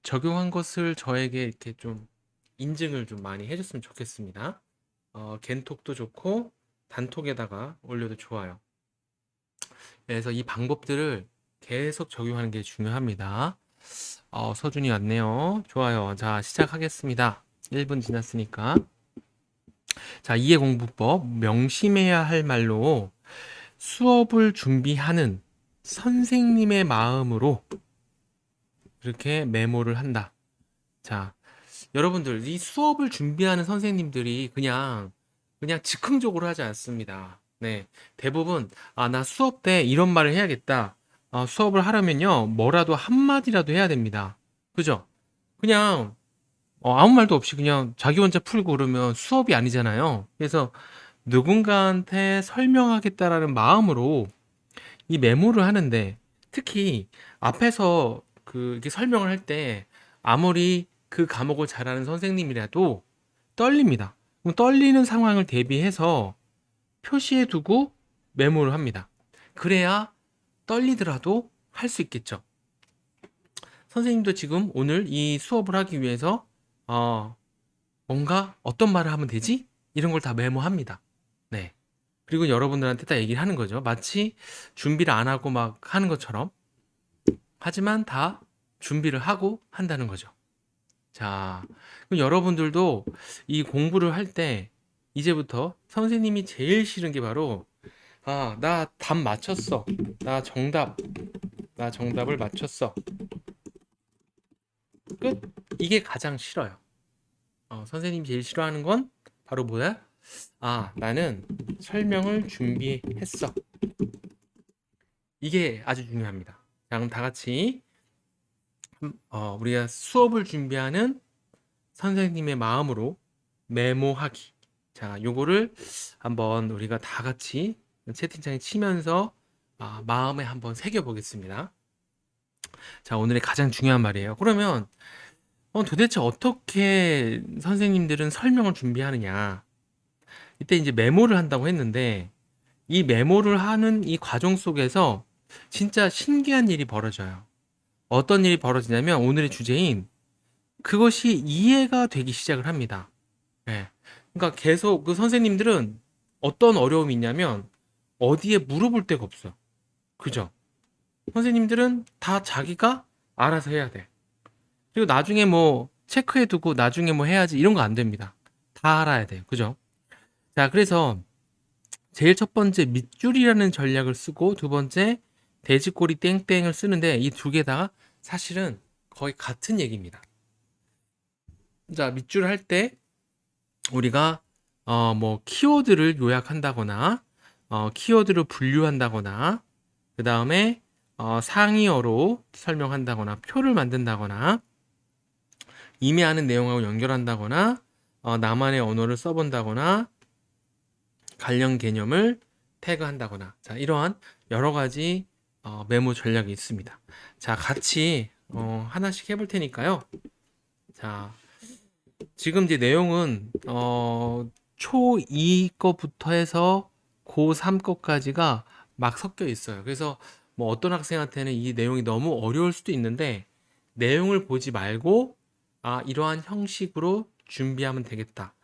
적용한 것을 저에게 이렇게 좀 인증을 좀 많이 해줬으면 좋겠습니다. 겐톡도 좋고 단톡에다가 올려도 좋아요. 그래서 이 방법들을 계속 적용하는 게 중요합니다. 서준이 왔네요. 좋아요. 자, 시작하겠습니다. 1분 지났으니까. 자, 이해공부법 명심해야 할 말로 수업을 준비하는 선생님의 마음으로 이렇게 메모를 한다. 자, 여러분들 이 수업을 준비하는 선생님들이 그냥 즉흥적으로 하지 않습니다. 네, 대부분 나 수업 때 이런 말을 해야겠다. 수업을 하려면요 뭐라도 한마디라도 해야 됩니다. 그죠? 그냥 아무 말도 없이 그냥 자기 혼자 풀고 그러면 수업이 아니잖아요. 그래서 누군가한테 설명하겠다라는 마음으로 이 메모를 하는데, 특히 앞에서 이렇게 설명을 할 때 아무리 그 과목을 잘하는 선생님이라도 떨립니다. 그럼 떨리는 상황을 대비해서 표시해 두고 메모를 합니다. 그래야 떨리더라도 할 수 있겠죠. 선생님도 지금 오늘 이 수업을 하기 위해서 뭔가 어떤 말을 하면 되지? 이런 걸 다 메모합니다. 네. 그리고 여러분들한테 다 얘기를 하는 거죠. 마치 준비를 안 하고 막 하는 것처럼. 하지만 다 준비를 하고 한다는 거죠. 자, 그럼 여러분들도 이 공부를 할 때 이제부터 선생님이 제일 싫은 게 바로 나 답 맞췄어. 나 정답. 나 정답을 맞췄어. 끝. 이게 가장 싫어요. 선생님이 제일 싫어하는 건 바로 뭐야? 나는 설명을 준비했어. 이게 아주 중요합니다. 자, 그럼 다 같이 우리가 수업을 준비하는 선생님의 마음으로 메모하기. 자, 요거를 한번 우리가 다 같이 채팅창에 치면서 마음에 한번 새겨 보겠습니다. 자, 오늘의 가장 중요한 말이에요. 그러면 도대체 어떻게 선생님들은 설명을 준비하느냐? 이때 이제 메모를 한다고 했는데, 이 메모를 하는 이 과정 속에서 진짜 신기한 일이 벌어져요. 어떤 일이 벌어지냐면 오늘의 주제인 그것이 이해가 되기 시작을 합니다. 예. 그러니까 계속 그 선생님들은 어떤 어려움이 있냐면 어디에 물어볼 데가 없어. 그죠? 선생님들은 다 자기가 알아서 해야 돼. 그리고 나중에 뭐 체크해두고 나중에 뭐 해야지 이런 거 안 됩니다. 다 알아야 돼요. 그죠? 자, 그래서 제일 첫 번째 밑줄이라는 전략을 쓰고 두 번째 돼지꼬리 땡땡을 쓰는데 이 두 개 다 사실은 거의 같은 얘기입니다. 자, 밑줄 할 때 우리가 뭐 키워드를 요약한다거나 키워드를 분류한다거나 그 다음에 상위어로 설명한다거나 표를 만든다거나 이미하는 내용하고 연결한다거나 나만의 언어를 써본다거나 관련 개념을 태그한다거나 자, 이러한 여러 가지 메모 전략이 있습니다. 자, 같이 하나씩 해볼 테니까요. 자, 지금 이제 내용은 초2 거부터 해서 고3 거까지가 막 섞여 있어요. 그래서 뭐 어떤 학생한테는 이 내용이 너무 어려울 수도 있는데 내용을 보지 말고 이러한 형식으로 준비하면 되겠다.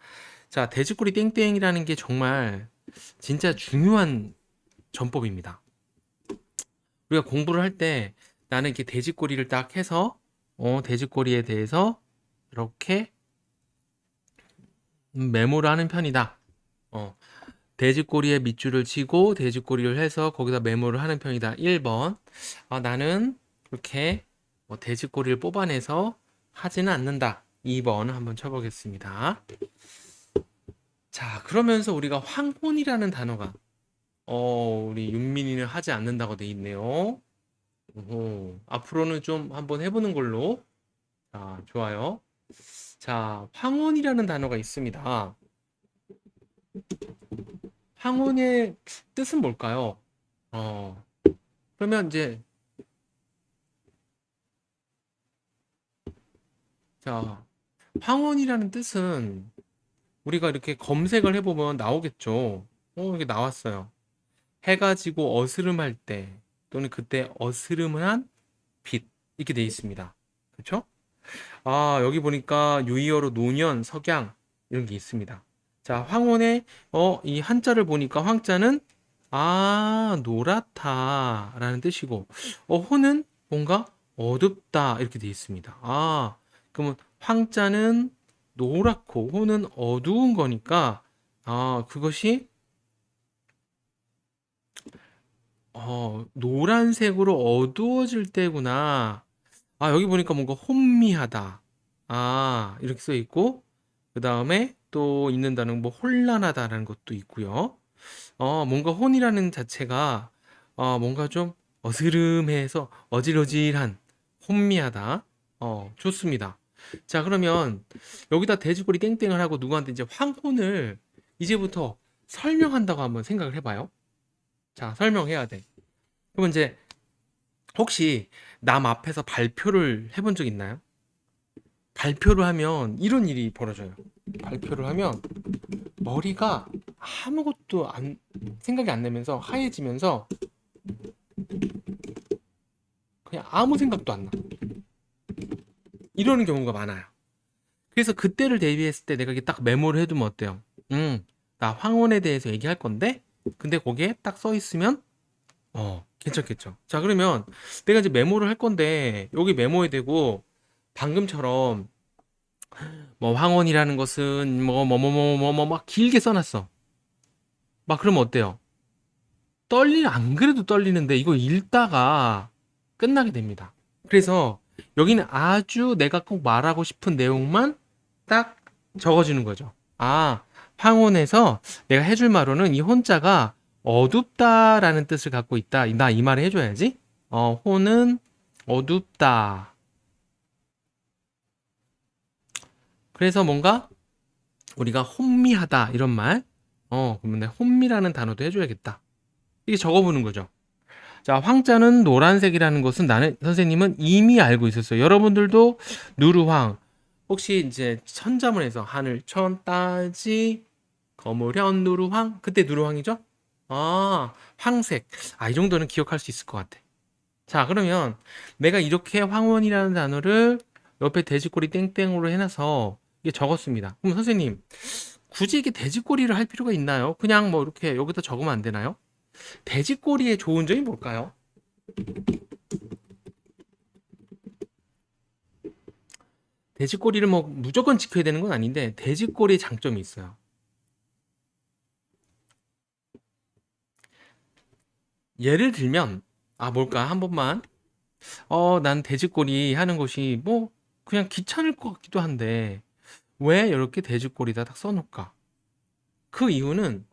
자, 돼지꼬리 땡땡이라는 게 정말 진짜 중요한 전법입니다. 우리가 공부를 할 때 나는 이렇게 돼지꼬리를 딱 해서 돼지꼬리에 대해서 이렇게 메모를 하는 편이다. 어, 돼지꼬리에 밑줄을 치고 돼지꼬리를 해서 거기다 메모를 하는 편이다. 1번. 나는 이렇게 돼지꼬리를 뽑아내서 하지는 않는다. 2번 한번 쳐보겠습니다. 자, 그러면서 우리가 황혼이라는 단어가 우리 윤민이는 하지 않는다고 돼 있네요. 앞으로는 좀 한번 해보는 걸로. 자, 좋아요. 자, 황혼이라는 단어가 있습니다. 황혼의 뜻은 뭘까요? 어, 그러면 이제, 자, 황혼이라는 뜻은 우리가 이렇게 검색을 해보면 나오겠죠. 이게 나왔어요. 해가 지고 어스름할 때, 또는 그때 어스름한 빛, 이렇게 돼 있습니다. 그렇죠? 여기 보니까 유의어로 노년, 석양 이런 게 있습니다. 자, 황혼의 이 한자를 보니까 황자는 노랗다라는 뜻이고 혼은 뭔가 어둡다 이렇게 되어 있습니다. 그러면 황자는 노랗고 혼은 어두운 거니까 그것이 노란색으로 어두워질 때구나. 여기 보니까 뭔가 혼미하다. 이렇게 써 있고, 그 다음에 또 있는 단어는 뭐 혼란하다라는 것도 있고요. 뭔가 혼이라는 자체가, 뭔가 좀 어스름해서 어질어질한, 혼미하다. 좋습니다. 자, 그러면 여기다 돼지꼬리 땡땡을 하고 누구한테 이제 황혼을 이제부터 설명한다고 한번 생각을 해봐요. 자, 설명해야 돼. 그러면 이제 혹시 남 앞에서 발표를 해본 적 있나요? 발표를 하면 이런 일이 벌어져요. 발표를 하면 머리가 아무것도 생각이 안 나면서 하얘지면서 그냥 아무 생각도 안 나. 이러는 경우가 많아요. 그래서 그때를 대비했을 때 내가 이게 딱 메모를 해두면 어때요? 나 황혼에 대해서 얘기할 건데, 근데 거기에 딱 써 있으면, 괜찮겠죠. 자, 그러면 내가 이제 메모를 할 건데, 여기 메모에 대고, 방금처럼 뭐 황혼이라는 것은 막 길게 써놨어. 막 그러면 어때요? 안 그래도 떨리는데 이거 읽다가 끝나게 됩니다. 그래서 여기는 아주 내가 꼭 말하고 싶은 내용만 딱 적어주는 거죠. 황혼에서 내가 해줄 말로는 이 혼자가 어둡다라는 뜻을 갖고 있다. 나 이 말을 해줘야지. 혼은 어둡다. 그래서 뭔가 우리가 혼미하다 이런 말. 그러면 내가 혼미라는 단어도 해줘야겠다. 이게 적어보는 거죠. 자, 황자는 노란색이라는 것은 선생님은 이미 알고 있었어요. 여러분들도 누르황. 혹시 이제 천자문에서 하늘 천 따지 거무련 누르황. 그때 누르황이죠? 황색. 이 정도는 기억할 수 있을 것 같아. 자, 그러면 내가 이렇게 황혼이라는 단어를 옆에 돼지꼬리 땡땡으로 해놔서 이게 적었습니다. 그럼 선생님, 굳이 이게 돼지꼬리를 할 필요가 있나요? 그냥 뭐 이렇게 여기다 적으면 안 되나요? 돼지꼬리의 좋은 점이 뭘까요? 돼지꼬리를 뭐 무조건 지켜야 되는 건 아닌데 돼지꼬리의 장점이 있어요. 예를 들면 뭘까 한 번만 난 돼지꼬리 하는 것이 뭐 그냥 귀찮을 것 같기도 한데 왜 이렇게 돼지꼬리다 딱 써놓을까? 그 이유는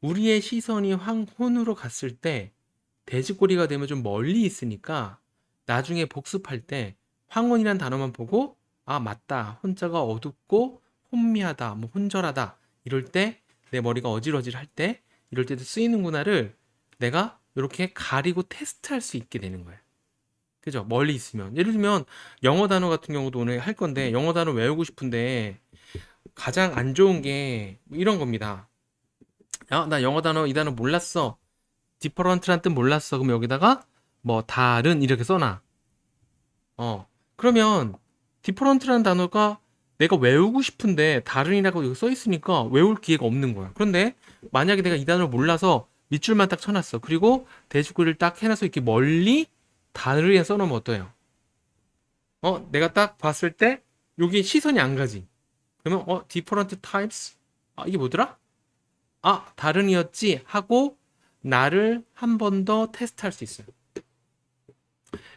우리의 시선이 황혼으로 갔을 때 돼지꼬리가 되면 좀 멀리 있으니까 나중에 복습할 때 황혼이란 단어만 보고 맞다 혼자가 어둡고 혼미하다 뭐 혼절하다 이럴 때 내 머리가 어질어질할 때 이럴 때도 쓰이는구나를 내가 이렇게 가리고 테스트할 수 있게 되는 거예요. 그죠? 멀리 있으면 예를 들면 영어 단어 같은 경우도 오늘 할 건데 영어 단어 외우고 싶은데 가장 안 좋은 게 이런 겁니다. 나 영어 단어 이 단어 몰랐어. different란 뜻 몰랐어. 그럼 여기다가 뭐 다른 이렇게 써놔. 그러면 different라는 단어가 내가 외우고 싶은데 다른이라고 여기 써 있으니까 외울 기회가 없는 거야. 그런데 만약에 내가 이 단어를 몰라서 밑줄만 딱 쳐놨어. 그리고 대주구를 딱 해놔서 이렇게 멀리 다르게 써놓으면 어때요? 내가 딱 봤을 때 여기 시선이 안 가지. 그러면 different types 이게 뭐더라? 다른이었지 하고 나를 한 번 더 테스트할 수 있어요.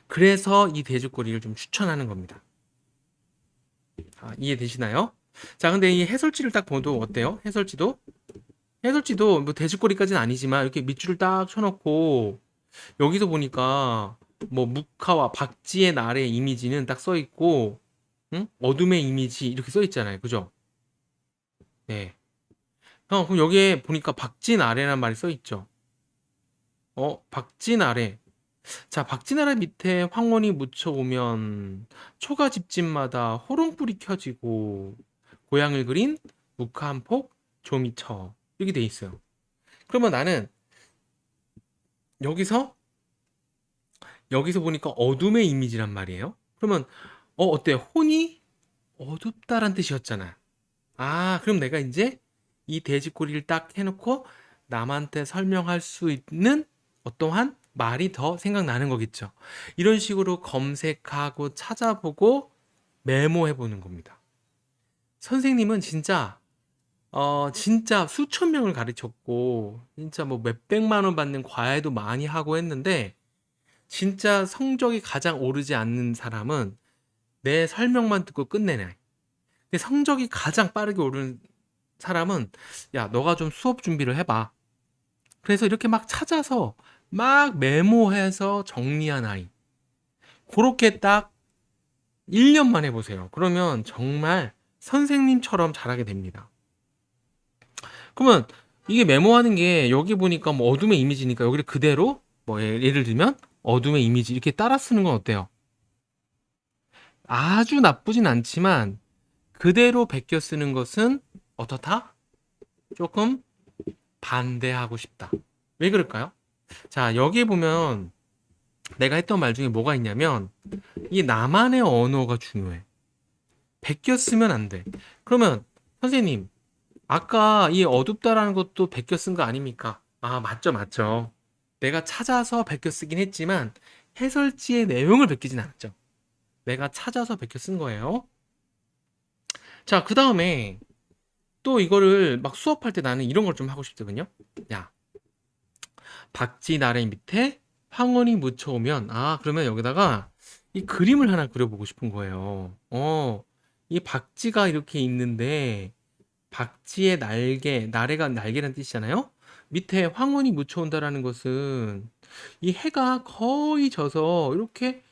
그래서 이 돼지꼬리를 좀 추천하는 겁니다. 이해되시나요? 자, 근데 이 해설지를 딱 봐도 어때요? 해설지도 뭐 돼지꼬리까지는 아니지만 이렇게 밑줄을 딱 쳐놓고 여기서 보니까 뭐 묵화와 박쥐의 날의 이미지는 딱 써 있고 어둠의 이미지 이렇게 써 있잖아요. 그죠? 네. 그럼 여기에 보니까 박쥐 나래란 말이 써 있죠. 박쥐 나래. 자, 박쥐나라 밑에 황혼이 묻혀오면 초가 집집마다 호롱불이 켜지고 고향을 그린 묵한 폭 조미처 이렇게 돼 있어요. 그러면 나는 여기서 보니까 어둠의 이미지란 말이에요. 그러면 어때? 혼이 어둡다란 뜻이었잖아. 아, 그럼 내가 이제 이 돼지꼬리를 딱 해놓고 남한테 설명할 수 있는 어떠한 말이 더 생각나는 거겠죠. 이런 식으로 검색하고 찾아보고 메모해 보는 겁니다. 선생님은 진짜 수천 명을 가르쳤고, 진짜 뭐 몇백만 원 받는 과외도 많이 하고 했는데, 진짜 성적이 가장 오르지 않는 사람은 내 설명만 듣고 끝내네. 근데 성적이 가장 빠르게 오르는 사람은, 야, 너가 좀 수업 준비를 해봐. 그래서 이렇게 막 찾아서 막 메모해서 정리한 아이. 그렇게 딱 1년만 해보세요. 그러면 정말 선생님처럼 잘하게 됩니다. 그러면 이게 메모하는 게 여기 보니까 뭐 어둠의 이미지니까 여기를 그대로 뭐 예를 들면 어둠의 이미지 이렇게 따라 쓰는 건 어때요? 아주 나쁘진 않지만 그대로 베껴 쓰는 것은 어떻다? 조금 반대하고 싶다. 왜 그럴까요? 자, 여기에 보면 내가 했던 말 중에 뭐가 있냐면 이 나만의 언어가 중요해. 베껴 쓰면 안 돼. 그러면 선생님, 아까 이 어둡다라는 것도 베껴 쓴 거 아닙니까? 아, 맞죠, 맞죠. 내가 찾아서 베껴 쓰긴 했지만 해설지의 내용을 베끼진 않았죠. 내가 찾아서 베껴 쓴 거예요. 자, 그 다음에 또 이거를 막 수업할 때 나는 이런 걸 좀 하고 싶거든요. 야, 박쥐 나래 밑에 황혼이 묻혀오면, 아, 그러면 여기다가 이 그림을 하나 그려보고 싶은 거예요. 이 박쥐가 이렇게 있는데, 박쥐의 날개, 나래가 날개라는 뜻이잖아요? 밑에 황혼이 묻혀온다라는 것은 이 해가 거의 져서 이렇게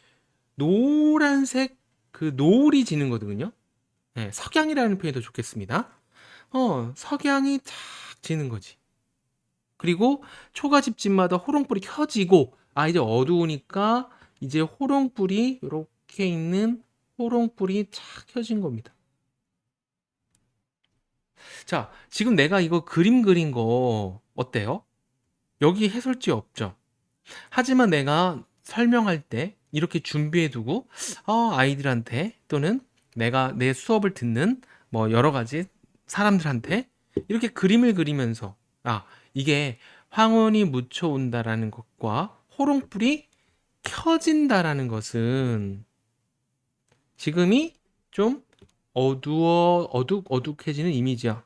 노란색 그 노을이 지는 거거든요. 네, 석양이라는 표현이 더 좋겠습니다. 석양이 탁 지는 거지. 그리고 초가집집마다 호롱불이 켜지고, 아, 이제 어두우니까 이제 호롱불이 이렇게 있는 호롱불이 착 켜진 겁니다. 자, 지금 내가 이거 그림 그린 거 어때요? 여기 해설지 없죠? 하지만 내가 설명할 때 이렇게 준비해 두고, 아이들한테 또는 내가 내 수업을 듣는 뭐 여러 가지 사람들한테 이렇게 그림을 그리면서, 아, 이게 황혼이 묻혀온다라는 것과 호롱불이 켜진다라는 것은 지금이 좀 어둑해지는 이미지야.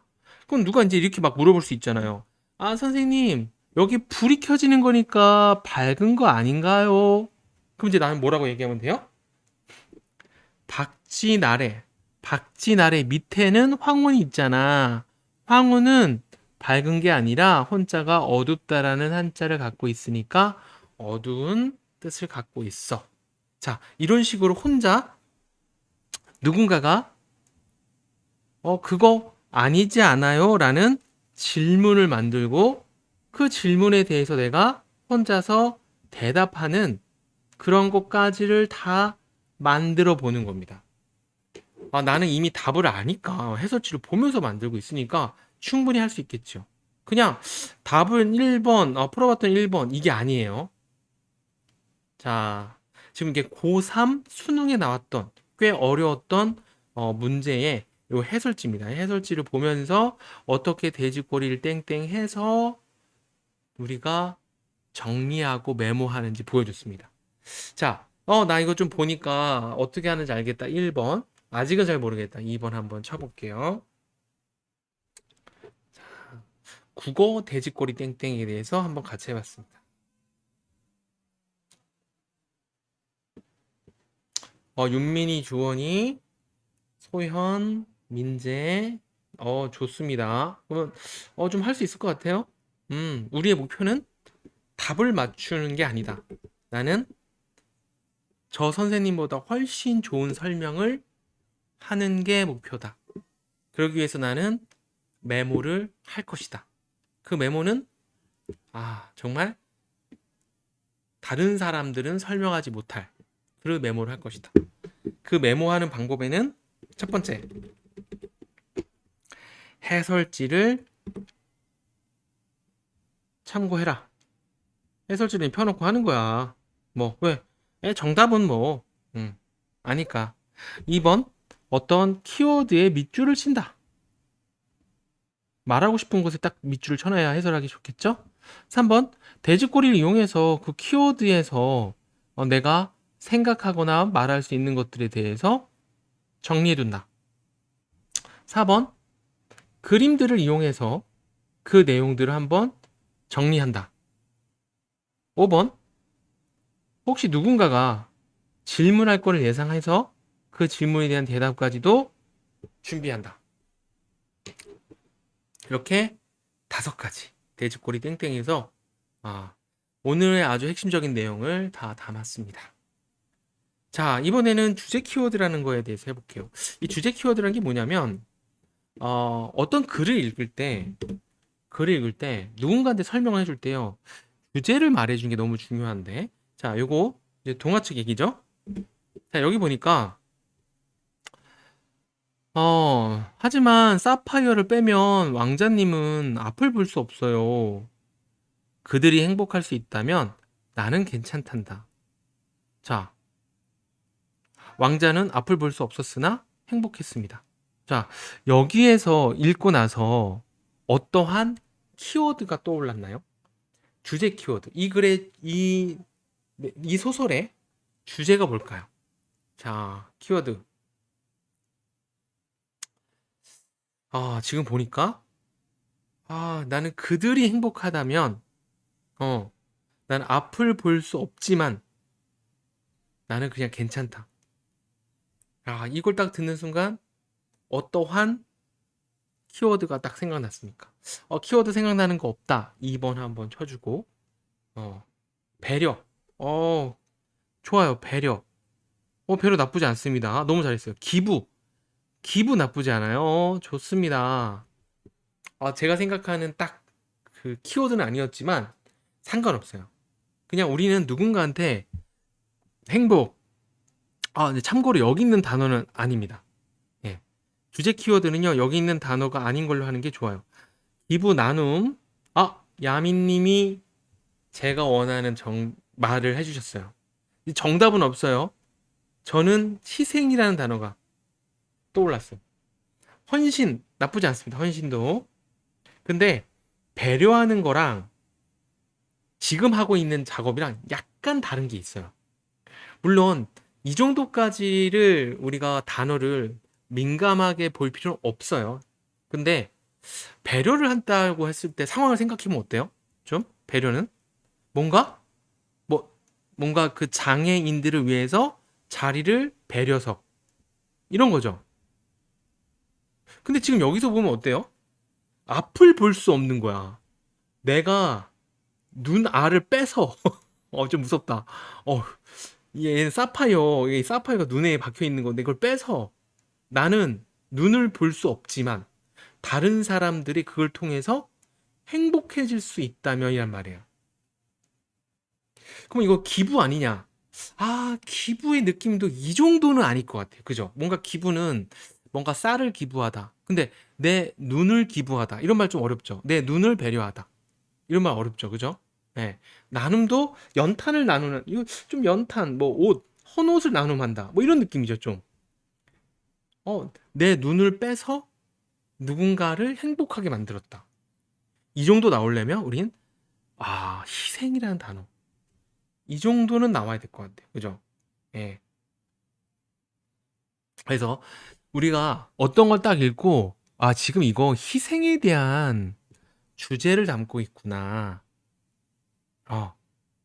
그럼 누가 이제 이렇게 막 물어볼 수 있잖아요. 아, 선생님, 여기 불이 켜지는 거니까 밝은 거 아닌가요? 그럼 이제 나는 뭐라고 얘기하면 돼요? 박쥐나래. 박쥐나래 밑에는 황혼이 있잖아. 황혼은 밝은 게 아니라 혼자가 어둡다라는 한자를 갖고 있으니까 어두운 뜻을 갖고 있어. 자, 이런 식으로 혼자 누군가가 그거 아니지 않아요? 라는 질문을 만들고 그 질문에 대해서 내가 혼자서 대답하는 그런 것까지를 다 만들어 보는 겁니다. 아, 나는 이미 답을 아니까 해설지를 보면서 만들고 있으니까 충분히 할 수 있겠죠. 그냥 답은 1번, 풀어봤던 1번, 이게 아니에요. 자, 지금 이게 고3 수능에 나왔던 꽤 어려웠던 문제의 요 해설지입니다. 해설지를 보면서 어떻게 돼지꼬리를 땡땡 해서 우리가 정리하고 메모하는지 보여줬습니다. 자, 나 이거 좀 보니까 어떻게 하는지 알겠다. 1번. 아직은 잘 모르겠다. 2번 한번 쳐볼게요. 국어 돼지꼬리 땡땡에 대해서 한번 같이 해봤습니다. 윤민이, 주원이, 소현, 민재, 좋습니다. 그러면, 좀 할 수 있을 것 같아요. 우리의 목표는 답을 맞추는 게 아니다. 나는 저 선생님보다 훨씬 좋은 설명을 하는 게 목표다. 그러기 위해서 나는 메모를 할 것이다. 그 메모는, 정말 다른 사람들은 설명하지 못할 그 메모를 할 것이다. 그 메모하는 방법에는 첫 번째, 해설지를 참고해라. 해설지를 펴놓고 하는 거야. 뭐, 왜? 정답은 뭐, 아니까. 2번, 어떤 키워드에 밑줄을 친다. 말하고 싶은 곳에 딱 밑줄을 쳐놔야 해설하기 좋겠죠? 3번, 돼지꼬리를 이용해서 그 키워드에서 내가 생각하거나 말할 수 있는 것들에 대해서 정리해둔다. 4번, 그림들을 이용해서 그 내용들을 한번 정리한다. 5번, 혹시 누군가가 질문할 거를 예상해서 그 질문에 대한 대답까지도 준비한다. 이렇게 5가지 돼지꼬리 땡땡에서 오늘의 아주 핵심적인 내용을 다 담았습니다. 자, 이번에는 주제 키워드라는 거에 대해서 해볼게요. 이 주제 키워드라는 게 뭐냐면 어떤 글을 읽을 때 누군가한테 설명을 해줄 때요, 주제를 말해주는 게 너무 중요한데, 자, 요거 이제 동화책 얘기죠. 자, 여기 보니까 하지만 사파이어를 빼면 왕자님은 앞을 볼 수 없어요. 그들이 행복할 수 있다면 나는 괜찮단다. 자, 왕자는 앞을 볼 수 없었으나 행복했습니다. 자, 여기에서 읽고 나서 어떠한 키워드가 떠올랐나요? 주제 키워드. 이 글의 이 소설의 주제가 뭘까요? 자, 키워드. 지금 보니까 나는 그들이 행복하다면 나는 앞을 볼 수 없지만 나는 그냥 괜찮다. 이걸 딱 듣는 순간 어떠한 키워드가 딱 생각났습니까? 키워드 생각나는 거 없다. 2번 한번 쳐주고. 배려. 좋아요. 배려. 배려 나쁘지 않습니다. 너무 잘했어요. 기부. 기부 나쁘지 않아요. 좋습니다. 제가 생각하는 딱 그 키워드는 아니었지만 상관없어요. 그냥 우리는 누군가한테 행복. 근데 참고로 여기 있는 단어는 아닙니다. 예. 주제 키워드는요, 여기 있는 단어가 아닌 걸로 하는 게 좋아요. 기부 나눔. 야민님이 제가 원하는 말을 해주셨어요. 정답은 없어요. 저는 희생이라는 단어가 떠올랐어요. 헌신 나쁘지 않습니다. 헌신도. 근데 배려하는 거랑 지금 하고 있는 작업이랑 약간 다른 게 있어요. 물론 이 정도까지를 우리가 단어를 민감하게 볼 필요는 없어요. 근데 배려를 한다고 했을 때 상황을 생각해보면 어때요? 좀 배려는 뭔가 뭔가 그 장애인들을 위해서 자리를 배려서 이런 거죠. 근데 지금 여기서 보면 어때요? 앞을 볼 수 없는 거야. 내가 눈알을 빼서 좀 무섭다. 얘는 사파이어, 이 사파이어가 눈에 박혀 있는 건데 그걸 빼서 나는 눈을 볼 수 없지만 다른 사람들이 그걸 통해서 행복해질 수 있다면이란 말이에요. 그럼 이거 기부 아니냐? 기부의 느낌도 이 정도는 아닐 것 같아요. 그죠? 뭔가 기부는 뭔가 쌀을 기부하다. 근데 내 눈을 기부하다. 이런 말 좀 어렵죠? 내 눈을 배려하다. 이런 말 어렵죠. 그죠? 네. 나눔도 연탄을 나누는, 이거 좀 연탄, 뭐 옷, 헌옷을 나눔한다. 뭐 이런 느낌이죠. 좀. 내 눈을 빼서 누군가를 행복하게 만들었다. 이 정도 나오려면 우린 희생이라는 단어. 이 정도는 나와야 될 것 같아요. 그죠? 예. 그래서 우리가 어떤 걸 딱 읽고 지금 이거 희생에 대한 주제를 담고 있구나.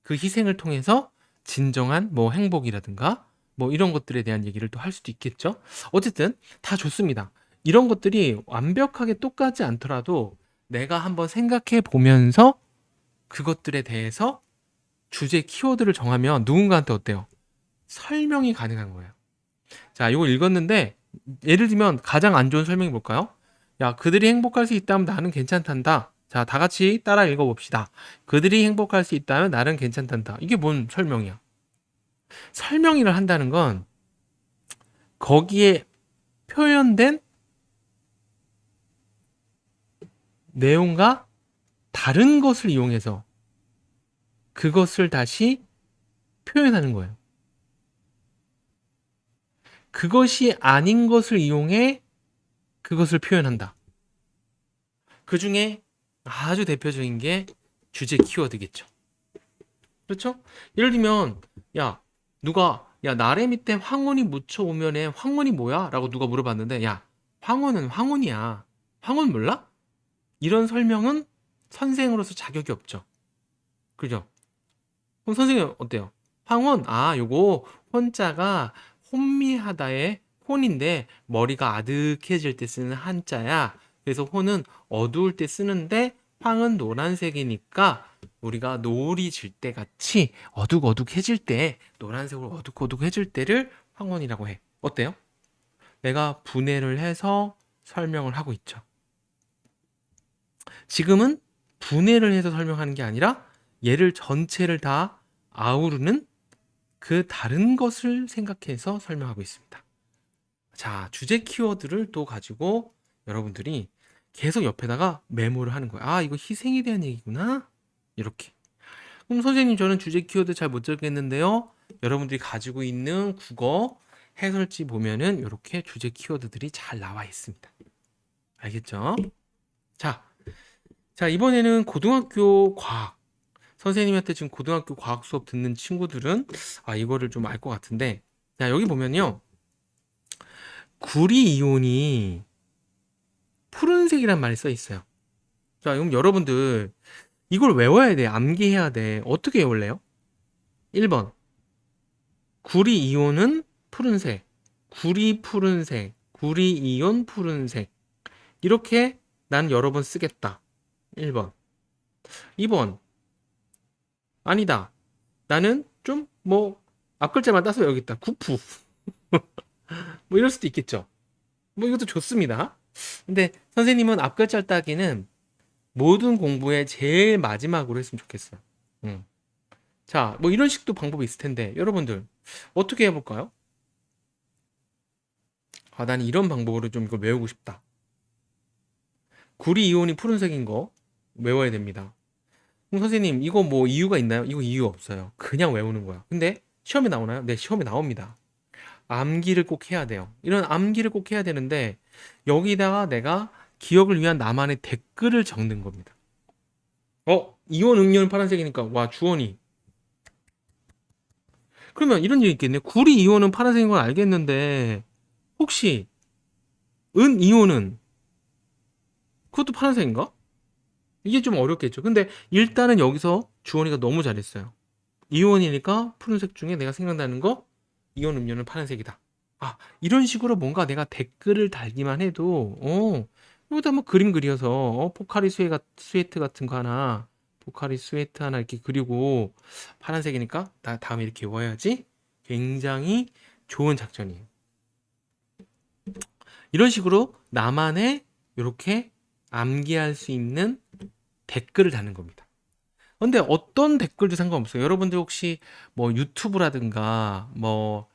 그 희생을 통해서 진정한 뭐 행복이라든가 뭐 이런 것들에 대한 얘기를 또 할 수도 있겠죠. 어쨌든 다 좋습니다. 이런 것들이 완벽하게 똑같지 않더라도 내가 한번 생각해 보면서 그것들에 대해서 주제 키워드를 정하면 누군가한테 어때요? 설명이 가능한 거예요. 자, 이거 읽었는데 예를 들면 가장 안 좋은 설명이 뭘까요? 야, 그들이 행복할 수 있다면 나는 괜찮단다. 자, 다 같이 따라 읽어봅시다. 그들이 행복할 수 있다면 나는 괜찮단다. 이게 뭔 설명이야? 설명을 한다는 건 거기에 표현된 내용과 다른 것을 이용해서 그것을 다시 표현하는 거예요. 그것이 아닌 것을 이용해 그것을 표현한다. 그 중에 아주 대표적인 게 주제 키워드겠죠. 그렇죠? 예를 들면, 야, 누가, 야, 나래 밑에 황혼이 묻혀 오면에 황혼이 뭐야? 라고 누가 물어봤는데, 야, 황혼은 황혼이야. 황혼 몰라? 이런 설명은 선생으로서 자격이 없죠. 그죠? 그럼 선생님 어때요? 황혼, 아, 요거 혼자가 혼미하다의 혼인데 머리가 아득해질 때 쓰는 한자야. 그래서 혼은 어두울 때 쓰는데 황은 노란색이니까 우리가 노을이 질 때 같이 어둑어둑해질 때 노란색으로 어둑어둑해질 때를 황혼이라고 해. 어때요? 내가 분해를 해서 설명을 하고 있죠. 지금은 분해를 해서 설명하는 게 아니라 얘를 전체를 다 아우르는 그 다른 것을 생각해서 설명하고 있습니다. 자, 주제 키워드를 또 가지고 여러분들이 계속 옆에다가 메모를 하는 거예요. 아, 이거 희생에 대한 얘기구나. 이렇게. 그럼 선생님, 저는 주제 키워드 잘 못 적겠는데요. 여러분들이 가지고 있는 국어 해설지 보면은 이렇게 주제 키워드들이 잘 나와 있습니다. 알겠죠? 자, 이번에는 고등학교 과학. 선생님한테 지금 고등학교 과학 수업 듣는 친구들은 이거를 좀 알 것 같은데, 자, 여기 보면요. 구리 이온이 푸른색이란 말이 써 있어요. 자, 그럼 여러분들 이걸 외워야 돼. 암기해야 돼. 어떻게 외울래요? 1번. 구리 이온은 푸른색. 구리 푸른색. 구리 이온 푸른색. 이렇게 난 여러 번 쓰겠다. 1번. 2번. 아니다. 나는 좀 앞글자만 따서 여기 있다. 구프. 뭐 이럴 수도 있겠죠. 뭐 이것도 좋습니다. 근데 선생님은 앞글자 따기는 모든 공부의 제일 마지막으로 했으면 좋겠어요. 자, 뭐 이런 식도 방법이 있을 텐데 여러분들 어떻게 해볼까요? 나는 이런 방법으로 좀 이걸 외우고 싶다. 구리 이온이 푸른색인 거 외워야 됩니다. 그럼 선생님 이거 뭐 이유가 있나요? 이거 이유 없어요. 그냥 외우는 거야. 근데 시험에 나오나요? 네, 시험에 나옵니다. 암기를 꼭 해야 돼요. 이런 암기를 꼭 해야 되는데 여기다가 내가 기억을 위한 나만의 댓글을 적는 겁니다. 이온 음료는 파란색이니까 와 주원이. 그러면 이런 얘기 있겠네. 구리 이온은 파란색인 건 알겠는데 혹시 은 이온은 그것도 파란색인가? 이게 좀 어렵겠죠. 근데 일단은 여기서 주원이가 너무 잘했어요. 이온이니까 푸른색 중에 내가 생각나는 거 이온 음료는 파란색이다. 이런 식으로 뭔가 내가 댓글을 달기만 해도 여기다 뭐 그림 그려서 포카리 스웨트 같은 거 하나 포카리 스웨트 하나 이렇게 그리고 파란색이니까 나 다음에 이렇게 입어야지. 굉장히 좋은 작전이에요. 이런 식으로 나만의 이렇게 암기할 수 있는 댓글을 다는 겁니다. 근데 어떤 댓글도 상관없어요. 여러분들 혹시 뭐 유튜브라든가 뭐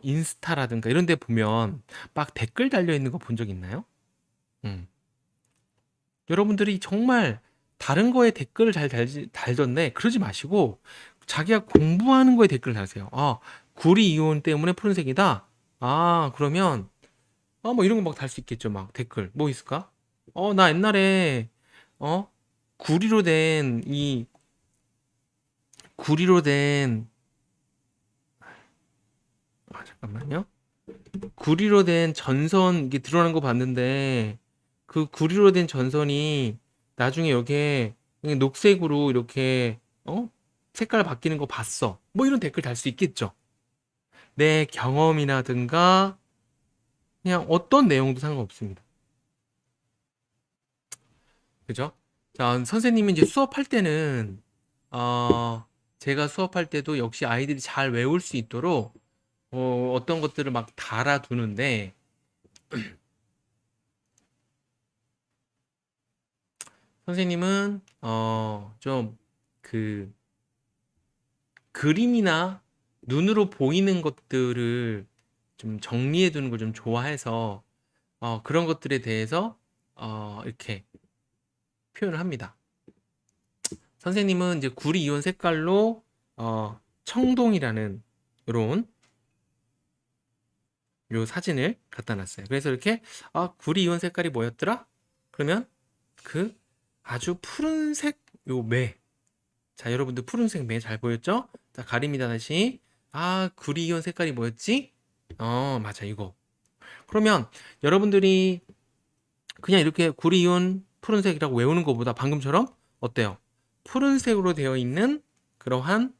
인스타라든가 이런 데 보면 막 댓글 달려 있는 거 본 적 있나요? 음. 여러분들이 정말 다른 거에 댓글을 잘 달던데 그러지 마시고 자기가 공부하는 거에 댓글을 달으세요. 구리 이온 때문에 푸른색이다. 그러면 뭐 이런 거 막 달 수 있겠죠. 막 댓글 뭐 있을까? 나 옛날에 어 구리로 된 이 구리로 된 잠깐만요. 구리로 된 전선 이게 드러난 거 봤는데 그 구리로 된 전선이 나중에 여기에 녹색으로 이렇게 색깔 바뀌는 거 봤어. 뭐 이런 댓글 달 수 있겠죠. 내 경험이라든가 그냥 어떤 내용도 상관없습니다. 그죠? 자, 선생님이 이제 수업할 때는 제가 수업할 때도 역시 아이들이 잘 외울 수 있도록 어떤 것들을 막 달아두는데 선생님은 좀 그 그림이나 눈으로 보이는 것들을 좀 정리해 두는 걸 좀 좋아해서 그런 것들에 대해서 이렇게 표현을 합니다. 선생님은 이제 구리 이온 색깔로 청동이라는 이런 요 사진을 갖다 놨어요. 그래서 이렇게 구리 이온 색깔이 뭐였더라? 그러면 그 아주 푸른색 요 매. 자, 여러분들 푸른색 매 잘 보였죠? 자, 가립니다 다시. 구리 이온 색깔이 뭐였지? 맞아 이거. 그러면 여러분들이 그냥 이렇게 구리 이온 푸른색이라고 외우는 것보다 방금처럼 어때요? 푸른색으로 되어 있는 그러한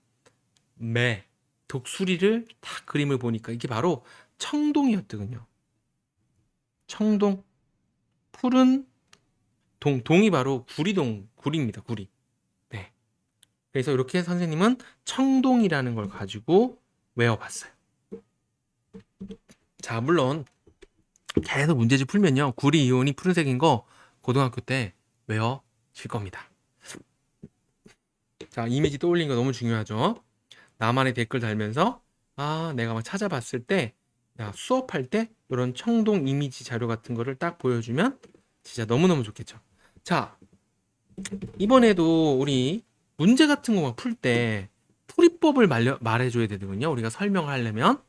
매, 독수리를 딱 그림을 보니까 이게 바로 청동이었거든요. 청동, 푸른 동이 바로 구리입니다. 구리. 네. 그래서 이렇게 선생님은 청동이라는 걸 가지고 외워봤어요. 자, 물론 계속 문제집 풀면요, 구리 이온이 푸른색인 거 고등학교 때 외워질 겁니다. 자, 이미지 떠올린 거 너무 중요하죠. 나만의 댓글 달면서 내가 막 찾아봤을 때 수업할 때 이런 청동 이미지 자료 같은 거를 딱 보여주면 진짜 너무너무 좋겠죠. 자, 이번에도 우리 문제 같은 거만 풀 때 풀이법을 말해줘야 되거든요. 우리가 설명하려면.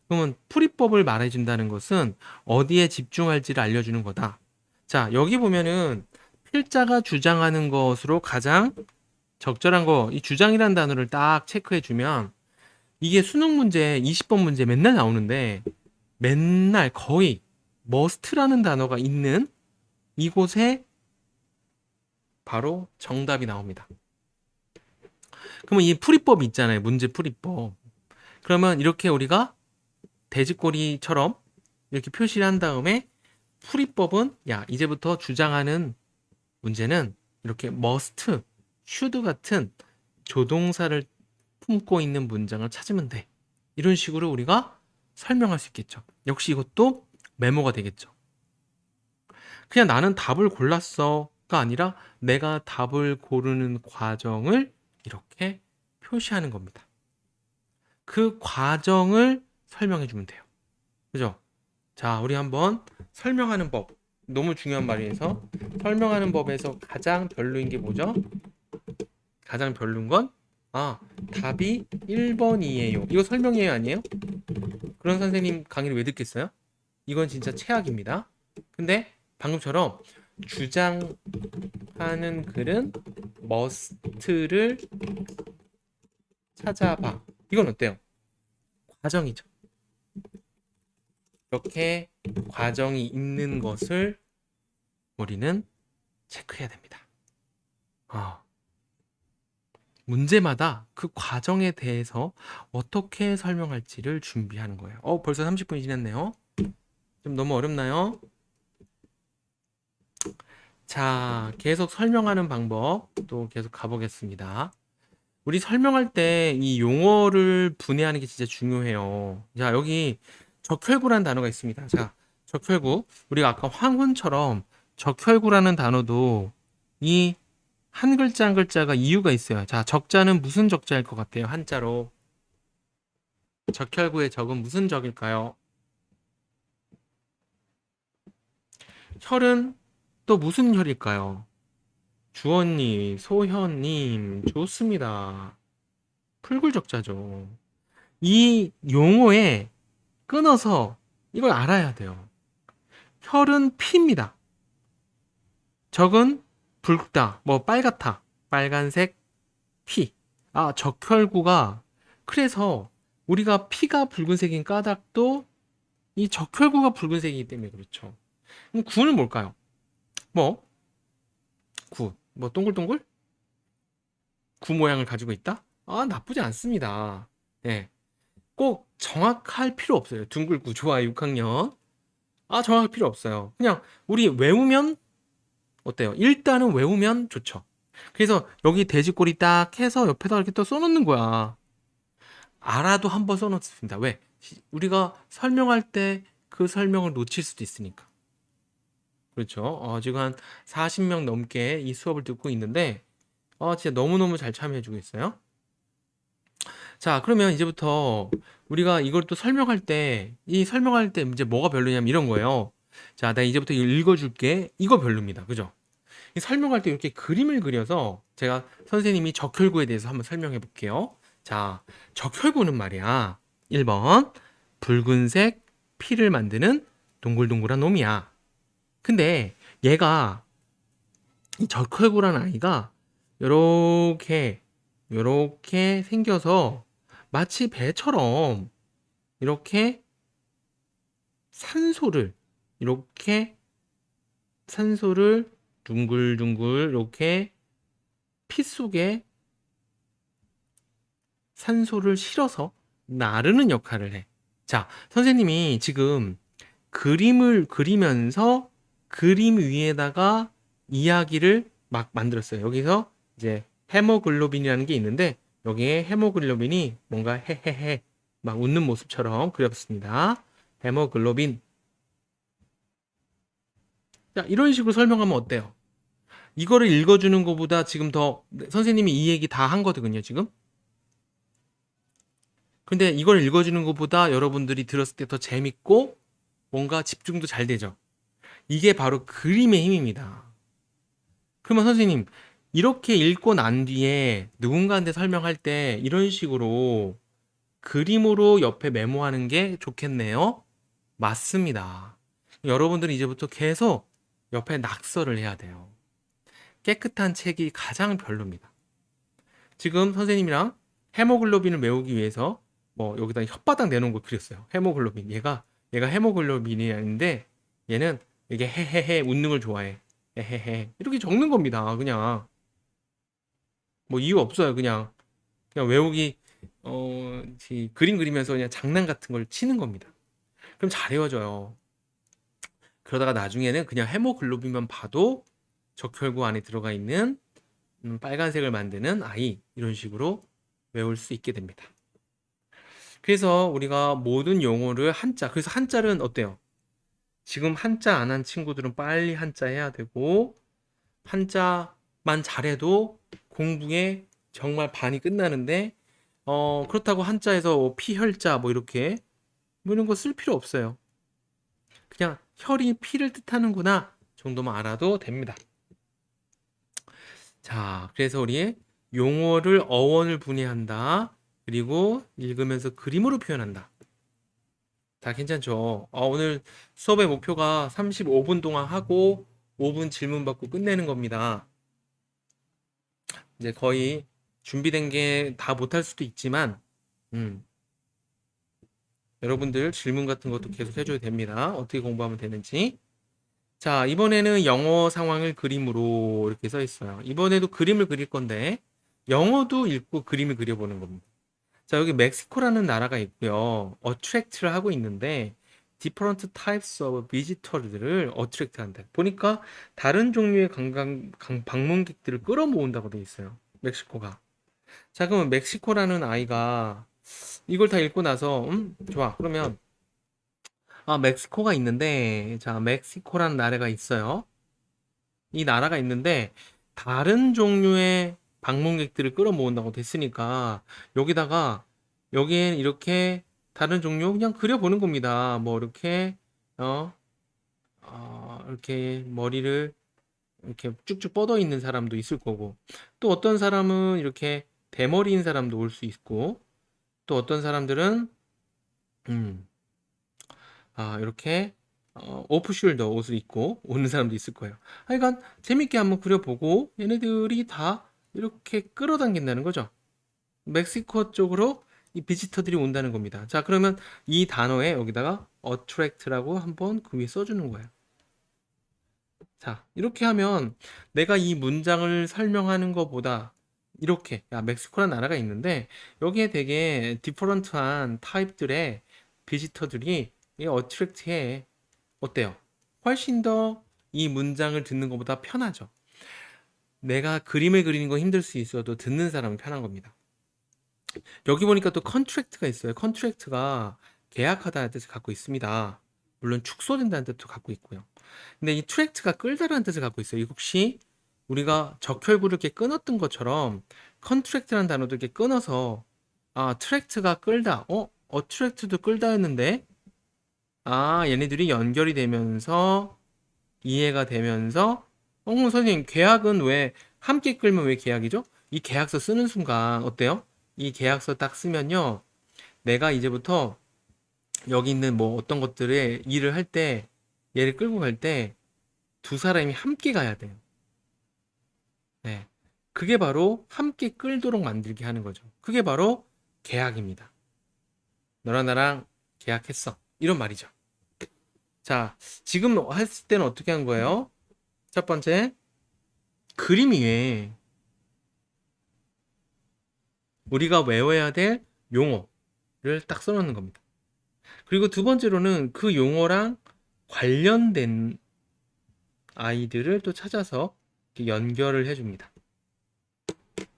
그러면 풀이법을 말해준다는 것은 어디에 집중할지를 알려주는 거다. 자, 여기 보면은 필자가 주장하는 것으로 가장 적절한 거, 이 주장이라는 단어를 딱 체크해주면 이게 수능 문제 20번 문제 맨날 나오는데 맨날 거의 must라는 단어가 있는 이곳에 바로 정답이 나옵니다. 그러면 이 풀이법이 있잖아요. 문제 풀이법. 그러면 이렇게 우리가 돼지꼬리처럼 이렇게 표시를 한 다음에 풀이법은 이제부터 주장하는 문제는 이렇게 must, should 같은 조동사를 품고 있는 문장을 찾으면 돼. 이런 식으로 우리가 설명할 수 있겠죠. 역시 이것도 메모가 되겠죠. 그냥 나는 답을 골랐어가 아니라 내가 답을 고르는 과정을 이렇게 표시하는 겁니다. 그 과정을 설명해 주면 돼요. 그죠? 자, 우리 한번 설명하는 법. 너무 중요한 말이라서 설명하는 법에서 가장 별로인 게 뭐죠? 가장 별로인 건 답이 1번이에요. 이거 설명이에요, 아니에요? 그런 선생님 강의를 왜 듣겠어요? 이건 진짜 최악입니다. 근데 방금처럼 주장하는 글은 must를 찾아봐. 이건 어때요? 과정이죠. 이렇게 과정이 있는 것을 우리는 체크해야 됩니다. 문제마다 그 과정에 대해서 어떻게 설명할지를 준비하는 거예요. 벌써 30분이 지났네요. 좀 너무 어렵나요? 자, 계속 설명하는 방법 또 계속 가보겠습니다. 우리 설명할 때 이 용어를 분해하는 게 진짜 중요해요. 자, 여기 적혈구라는 단어가 있습니다. 자, 적혈구. 우리가 아까 황혼처럼 적혈구라는 단어도 이 한 글자 한 글자가 이유가 있어요. 자, 적자는 무슨 적자일 것 같아요? 한자로. 적혈구의 적은 무슨 적일까요? 혈은 또 무슨 혈일까요? 주원님, 소현님, 좋습니다. 풀굴적자죠. 이 용어에 끊어서 이걸 알아야 돼요. 혈은 피입니다. 적은 붉다, 빨갛다, 빨간색 피. 적혈구가, 그래서 우리가 피가 붉은색인 까닭도 이 적혈구가 붉은색이기 때문에 그렇죠. 그럼 구는 뭘까요? 구. 동글동글? 구 모양을 가지고 있다? 나쁘지 않습니다. 네. 꼭 정확할 필요 없어요. 둥글구 좋아요, 6학년. 정확할 필요 없어요. 그냥 우리 외우면 어때요? 일단은 외우면 좋죠. 그래서 여기 돼지꼬리 딱 해서 옆에다 이렇게 또 써놓는 거야. 알아도 한번 써놓습니다. 왜? 우리가 설명할 때 그 설명을 놓칠 수도 있으니까. 그렇죠. 지금 한 40명 넘게 이 수업을 듣고 있는데 진짜 너무너무 잘 참여해주고 있어요. 자, 그러면 이제부터 우리가 이걸 또 설명할 때 이제 뭐가 별로냐면 이런 거예요. 자, 내가 이제부터 읽어줄게. 이거 별로입니다. 그죠? 설명할 때 이렇게 그림을 그려서 제가 선생님이 적혈구에 대해서 한번 설명해 볼게요. 자, 적혈구는 말이야. 1번 붉은색 피를 만드는 동글동글한 놈이야. 근데 얘가 이 적혈구라는 아이가 요렇게 생겨서 마치 배처럼 이렇게 산소를 이렇게 산소를 둥글둥글 이렇게 피 속에 산소를 실어서 나르는 역할을 해. 자, 선생님이 지금 그림을 그리면서 그림 위에다가 이야기를 막 만들었어요. 여기서 이제 헤모글로빈이라는 게 있는데 여기에 헤모글로빈이 뭔가 헤헤헤 막 웃는 모습처럼 그렸습니다. 헤모글로빈. 자, 이런 식으로 설명하면 어때요? 이거를 읽어주는 것보다 지금 더 선생님이 이 얘기 다 한 거거든요, 지금. 근데 이걸 읽어주는 것보다 여러분들이 들었을 때 더 재밌고 뭔가 집중도 잘 되죠. 이게 바로 그림의 힘입니다. 그러면 선생님, 이렇게 읽고 난 뒤에 누군가한테 설명할 때 이런 식으로 그림으로 옆에 메모하는 게 좋겠네요? 맞습니다. 여러분들은 이제부터 계속 옆에 낙서를 해야 돼요. 깨끗한 책이 가장 별로입니다. 지금 선생님이랑 헤모글로빈을 메우기 위해서 뭐 여기다 혓바닥 내놓은 걸 그렸어요. 헤모글로빈. 얘가 헤모글로빈이 아닌데 얘는 이게 헤헤헤 웃는 걸 좋아해. 헤헤헤 이렇게 적는 겁니다. 그냥 뭐 이유 없어요. 그냥 외우기 그림 그리면서 그냥 장난 같은 걸 치는 겁니다. 그럼 잘 외워져요. 그러다가 나중에는 그냥 헤모글로빈만 봐도 적혈구 안에 들어가 있는 빨간색을 만드는 아이 이런 식으로 외울 수 있게 됩니다. 그래서 우리가 모든 용어를 한자, 그래서 한자는 어때요? 지금 한자 안 한 친구들은 빨리 한자 해야 되고 한자만 잘해도 공부에 정말 반이 끝나는데 그렇다고 한자에서 피혈자 뭐 이렇게 뭐 이런 거 쓸 필요 없어요. 그냥 혈이 피를 뜻하는구나 정도만 알아도 됩니다. 자, 그래서 우리 용어를 어원을 분해한다. 그리고 읽으면서 그림으로 표현한다. 다 괜찮죠? 오늘 수업의 목표가 35분 동안 하고 5분 질문 받고 끝내는 겁니다. 이제 거의 준비된 게 다 못할 수도 있지만 여러분들 질문 같은 것도 계속 해줘야 됩니다. 어떻게 공부하면 되는지. 자, 이번에는 영어 상황을 그림으로 이렇게 써 있어요. 이번에도 그림을 그릴 건데 영어도 읽고 그림을 그려보는 겁니다. 자, 여기 멕시코라는 나라가 있고요. attract를 하고 있는데 different types of visitor들을 attract 한다. 보니까 다른 종류의 방문객들을 끌어모은다고 돼 있어요. 멕시코가. 자, 그러면 멕시코라는 아이가 이걸 다 읽고 나서 좋아. 그러면 멕시코가 있는데 자, 멕시코라는 나라가 있어요. 이 나라가 있는데 다른 종류의 방문객들을 끌어모은다고 됐으니까 여기다가 여기엔 이렇게 다른 종류 그냥 그려보는 겁니다. 뭐 이렇게 이렇게 머리를 이렇게 쭉쭉 뻗어 있는 사람도 있을 거고 또 어떤 사람은 이렇게 대머리인 사람도 올 수 있고 또 어떤 사람들은 음, 이렇게 오프숄더 옷을 입고 오는 사람도 있을 거예요. 하여간 재밌게 한번 그려보고 얘네들이 다 이렇게 끌어당긴다는 거죠. 멕시코 쪽으로 이 비지터들이 온다는 겁니다. 자, 그러면 이 단어에 여기다가 attract라고 한번 그 위에 써주는 거예요. 자, 이렇게 하면 내가 이 문장을 설명하는 것보다 이렇게 멕시코라는 나라가 있는데 여기에 되게 디퍼런트한 타입들의 비지터들이 attract해. 어때요? 훨씬 더 이 문장을 듣는 것보다 편하죠. 내가 그림을 그리는 건 힘들 수 있어도 듣는 사람은 편한 겁니다. 여기 보니까 또 컨트랙트가 있어요. 컨트랙트가 계약하다는 뜻을 갖고 있습니다. 물론 축소된다는 뜻도 갖고 있고요. 근데 이 트랙트가 끌다라는 뜻을 갖고 있어요. 혹시 우리가 적혈구를 이렇게 끊었던 것처럼 컨트랙트라는 단어도 이렇게 끊어서 트랙트가 끌다. 트랙트도 끌다였는데 얘네들이 연결이 되면서 이해가 되면서 선생님 계약은 왜 함께 끌면 왜 계약이죠? 이 계약서 쓰는 순간 어때요? 이 계약서 딱 쓰면요 내가 이제부터 여기 있는 뭐 어떤 것들에 일을 할 때, 얘를 끌고 갈 때 두 사람이 함께 가야 돼요. 네. 그게 바로 함께 끌도록 만들게 하는 거죠. 그게 바로 계약입니다. 너랑 나랑 계약했어. 이런 말이죠. 자, 지금 했을 때는 어떻게 한 거예요? 첫 번째, 그림 위에 우리가 외워야 될 용어를 딱 써놓는 겁니다. 그리고 두 번째로는 그 용어랑 관련된 아이들을 또 찾아서 연결을 해줍니다.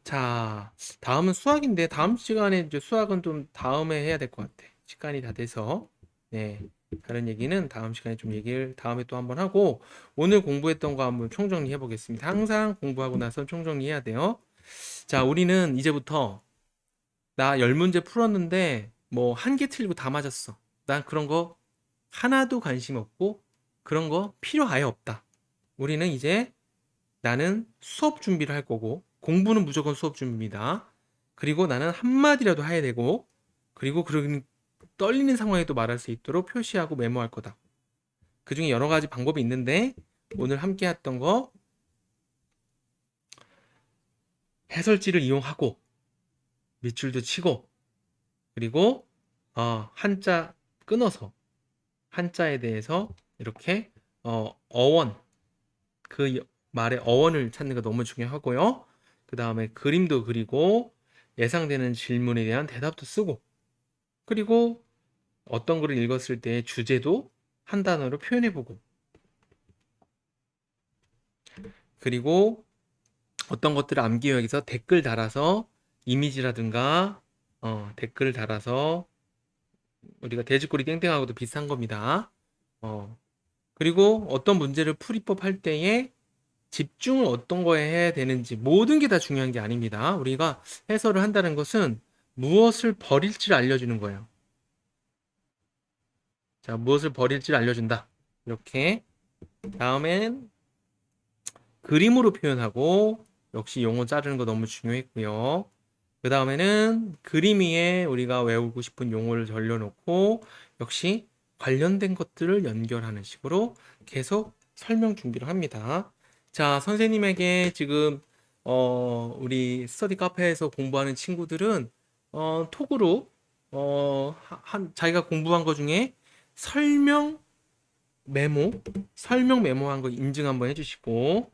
자, 다음은 수학인데 다음 시간에 이제 수학은 좀 다음에 해야 될 것 같아. 시간이 다 돼서. 네. 다른 얘기는 다음 시간에 좀 얘기를 다음에 또 한번 하고 오늘 공부했던 거 한번 총정리해 보겠습니다. 항상 공부하고 나서 총정리해야 돼요. 자, 우리는 이제부터 나 10문제 풀었는데 뭐 한 개 틀리고 다 맞았어. 난 그런 거 하나도 관심 없고 그런 거 필요 아예 없다. 우리는 이제 나는 수업 준비를 할 거고 공부는 무조건 수업 준비입니다. 그리고 나는 한마디라도 해야 되고 그리고 그런 떨리는 상황에도 말할 수 있도록 표시하고 메모할 거다. 그 중에 여러 가지 방법이 있는데 오늘 함께 했던 거 해설지를 이용하고 밑줄도 치고 그리고 한자 끊어서 한자에 대해서 이렇게 어원 그 말의 어원을 찾는 거 너무 중요하고요. 그 다음에 그림도 그리고 예상되는 질문에 대한 대답도 쓰고 그리고 어떤 글을 읽었을 때 주제도 한 단어로 표현해보고 그리고 어떤 것들을 암기하기 위해서 댓글 달아서 이미지라든가 댓글을 달아서 우리가 돼지꼬리 땡땡하고도 비슷한 겁니다. 그리고 어떤 문제를 풀이법 할 때에 집중을 어떤 거에 해야 되는지 모든 게 다 중요한 게 아닙니다. 우리가 해설을 한다는 것은 무엇을 버릴지를 알려주는 거예요. 자, 무엇을 버릴지를 알려준다. 이렇게 다음엔 그림으로 표현하고 역시 용어 자르는 거 너무 중요했고요. 그 다음에는 그림 위에 우리가 외우고 싶은 용어를 전려놓고 역시 관련된 것들을 연결하는 식으로 계속 설명 준비를 합니다. 자, 선생님에게 지금 우리 스터디 카페에서 공부하는 친구들은 톡으로 자기가 공부한 것 중에 설명 설명 메모한 거 인증 한번 해주시고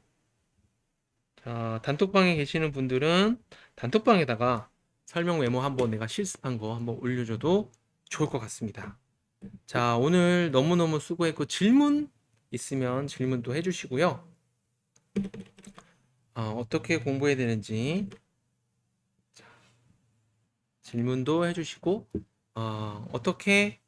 자, 단톡방에 계시는 분들은 단톡방에다가 설명 메모 한번 내가 실습한 거 한번 올려줘도 좋을 것 같습니다. 자, 오늘 너무너무 수고했고 질문 있으면 질문도 해주시고요. 어떻게 공부해야 되는지 질문도 해주시고 어떻게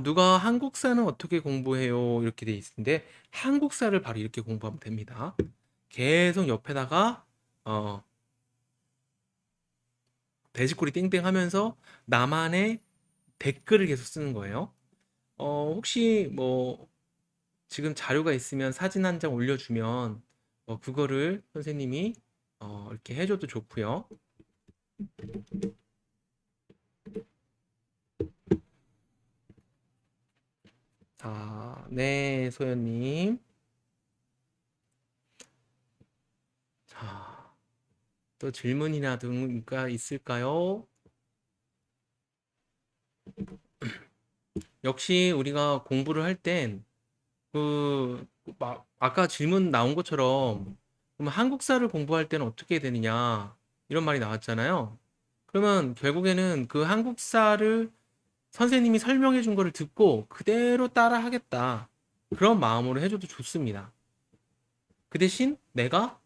누가 한국사는 어떻게 공부해요? 이렇게 돼 있는데 한국사를 바로 이렇게 공부하면 됩니다. 계속 옆에다가 돼지꼬리 땡땡 하면서 나만의 댓글을 계속 쓰는 거예요. 혹시 뭐 지금 자료가 있으면 사진 한 장 올려주면 그거를 선생님이 이렇게 해줘도 좋고요. 자, 네, 소연님. 자, 또 질문이나 등가 있을까요? 역시 우리가 공부를 할 땐 아까 질문 나온 것처럼 그럼 한국사를 공부할 때는 어떻게 되느냐 이런 말이 나왔잖아요. 그러면 결국에는 그 한국사를 선생님이 설명해 준 거를 듣고 그대로 따라 하겠다. 그런 마음으로 해줘도 좋습니다. 그 대신 내가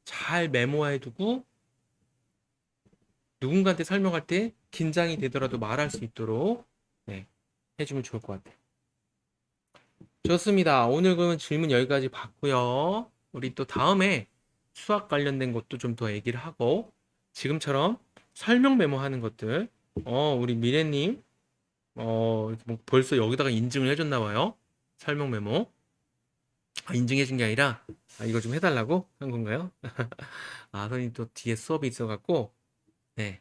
잘 메모해 두고 누군가한테 설명할 때 긴장이 되더라도 말할 수 있도록 네, 해주면 좋을 것 같아요. 좋습니다. 오늘 그러면 질문 여기까지 봤고요. 우리 또 다음에 수학 관련된 것도 좀 더 얘기를 하고 지금처럼 설명 메모하는 것들 우리 미래님 뭐 벌써 여기다가 인증을 해줬나 봐요. 설명 메모. 인증해준 게 아니라 이거 좀 해달라고 한 건가요? 선생님 또 뒤에 수업이 있어갖고 네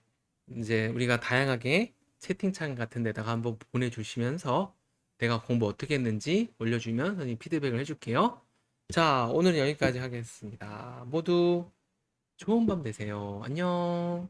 이제 우리가 다양하게 채팅창 같은 데다가 한번 보내주시면서 내가 공부 어떻게 했는지 올려주면 선생님 피드백을 해줄게요. 자, 오늘은 여기까지 하겠습니다. 모두 좋은 밤 되세요. 안녕.